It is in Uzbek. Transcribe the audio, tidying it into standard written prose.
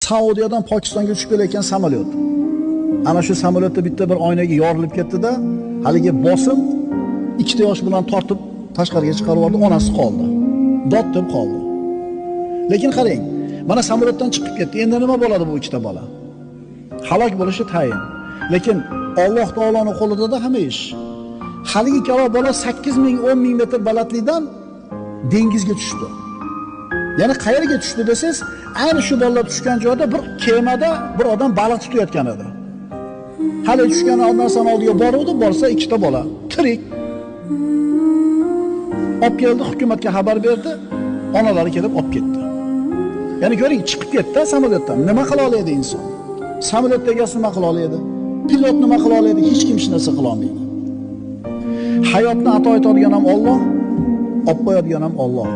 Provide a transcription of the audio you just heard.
Saudiyadan Pokistonga uchib kelayotgan samolyot. Ana shu samolyotda bitta bir oynaga yorilib ketdi-da, haligi bosim ikkita yosh bilan tortib tashqariga chiqarib yubordi, onasi qoldi. Dotib qoldi. Lekin qarang, mana samolyotdan chiqib ketdi. Endi nima bo'ladi bu ikkita bola? Halok bo'lishi tayin. Lekin Alloh taoloning qo'lida hamma ish. Haligi ikkala bola 8000 10000 metr balandlikdan dengizga tushdi. Ya'ni qayerga tushdi desangiz, ayni shu bolalar tushgan joyda bir kemada bir odam baliq tutayotgan edi. Hali tushgan narsaning oldiga boruvdi, borsa ikkita bola tirik. Olib keldi, hukumatga xabar berdi, onalari kelib olib ketdi. Ya'ni ko'ring, chiqib ketdi samolyotdan. Nima qila oladi inson? Samolyot egasi nima qila oladi? Pilot nima qila oladi? Hech kim hech narsa qila olmaydi. Hayotni ato etadigan ham Alloh, olib qo'yadigan ham Alloh.